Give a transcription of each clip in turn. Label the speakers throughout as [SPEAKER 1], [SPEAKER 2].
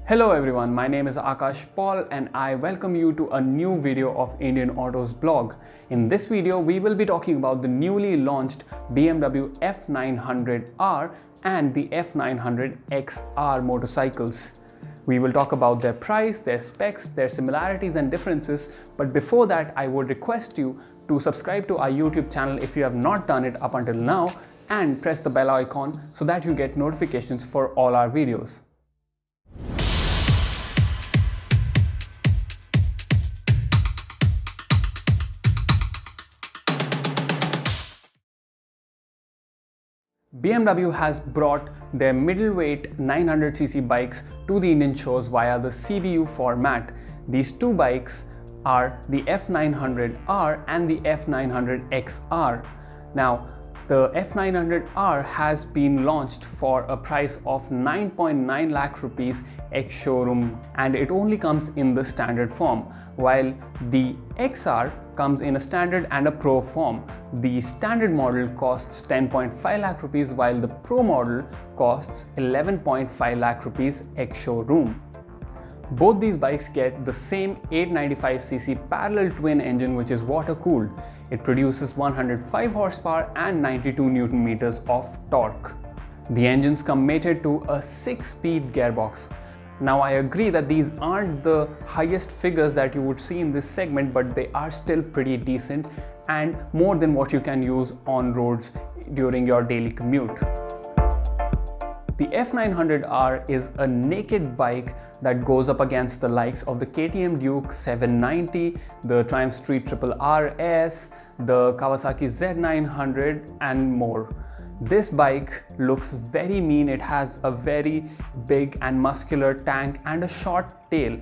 [SPEAKER 1] Hello everyone, my name is Akash Paul and I welcome you to a new video of Indian Autos blog. In this video, we will be talking about the newly launched BMW F900R and the F900XR motorcycles. We will talk about their price, their specs, their similarities and differences, but before that I would request you to subscribe to our YouTube channel if you have not done it up until now and press the bell icon so that you get notifications for all our videos. BMW has brought their middleweight 900cc bikes to the Indian shows via the CBU format. These two bikes are the F900R and the F900XR. Now, the F900R has been launched for a price of 9.9 lakh rupees ex-showroom and it only comes in the standard form, while the XR comes in a standard and a pro form. The standard model costs 10.5 lakh rupees while the pro model costs 11.5 lakh rupees ex-showroom. Both these bikes get the same 895cc parallel twin engine which is water cooled. It produces 105 horsepower and 92 Newton meters of torque. The engines come mated to a 6-speed gearbox. Now I agree that these aren't the highest figures that you would see in this segment, but they are still pretty decent and more than what you can use on roads during your daily commute. The F900R is a naked bike that goes up against the likes of the KTM Duke 790, the Triumph Street Triple RS, the Kawasaki Z900 and more. This bike looks very mean. It has a very big and muscular tank and a short tail.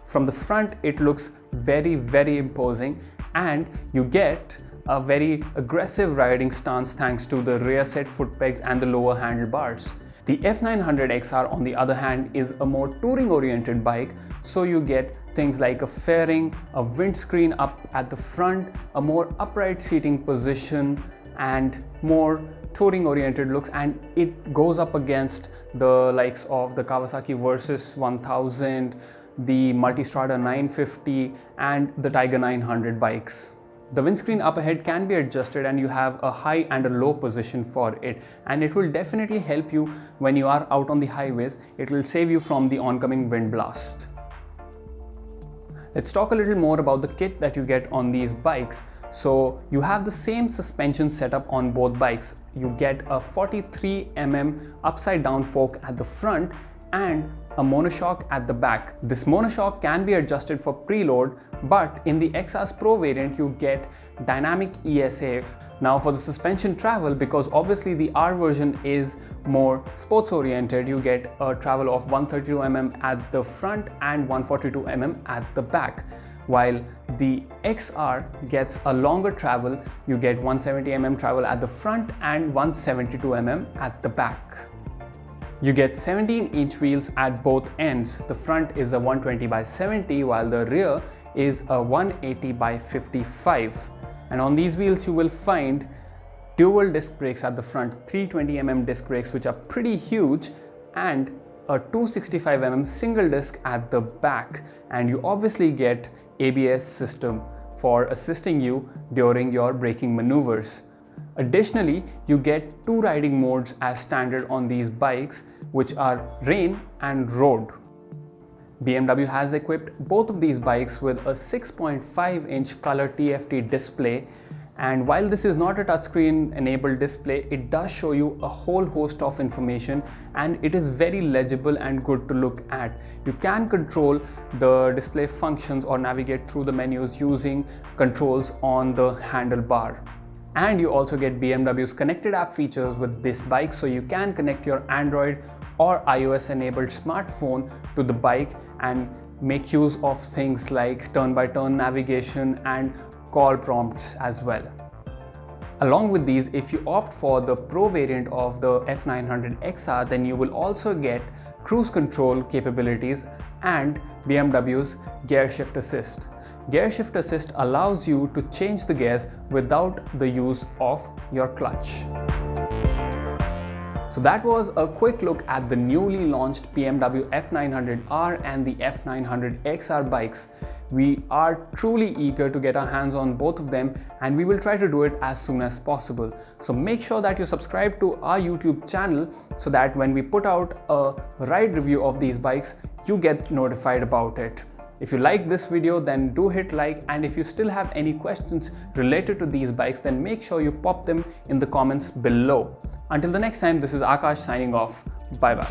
[SPEAKER 1] From the front it looks very imposing and you get a very aggressive riding stance thanks to the rear set foot pegs and the lower handlebars. The F900XR on the other hand is a more touring oriented bike, so you get things like a fairing, a windscreen up at the front, a more upright seating position and more touring oriented looks, and it goes up against the likes of the Kawasaki Versys 1000, the Multistrada 950 and the Tiger 900 bikes. The windscreen up ahead can be adjusted and you have a high and a low position for it, and it will definitely help you when you are out on the highways. It will save you from the oncoming wind blast. Let's talk a little more about the kit that you get on these bikes. So you have the same suspension setup on both bikes. You get a 43mm upside down fork at the front and a monoshock at the back. This monoshock can be adjusted for preload, but in the XR's Pro variant you get dynamic ESA. Now for the suspension travel, because obviously the R version is more sports oriented, you get a travel of 132mm at the front and 142mm at the back. While the XR gets a longer travel, you get 170mm travel at the front and 172mm at the back. You get 17-inch wheels at both ends. The front is a 120/70 while the rear is a 180/55. And on these wheels you will find dual disc brakes at the front, 320mm disc brakes which are pretty huge, and a 265mm single disc at the back, and you obviously get ABS system for assisting you during your braking maneuvers. Additionally, you get two riding modes as standard on these bikes, which are rain and road. BMW has equipped both of these bikes with a 6.5-inch color TFT display, and while this is not a touchscreen enabled display, it does show you a whole host of information and it is very legible and good to look at. You can control the display functions or navigate through the menus using controls on the handlebar. And you also get BMW's connected app features with this bike, so you can connect your Android or iOS enabled smartphone to the bike and make use of things like turn-by-turn navigation and call prompts as well. Along with these, if you opt for the Pro variant of the F900XR, then you will also get cruise control capabilities and BMW's gear shift assist. Gear shift assist allows you to change the gears without the use of your clutch. So that was a quick look at the newly launched BMW F900R and the F900XR bikes. We are truly eager to get our hands on both of them, and we will try to do it as soon as possible. So make sure that you subscribe to our YouTube channel so that when we put out a ride review of these bikes, you get notified about it. If you like this video, then do hit like, and if you still have any questions related to these bikes, then make sure you pop them in the comments below. Until the next time, this is Akash signing off. Bye bye.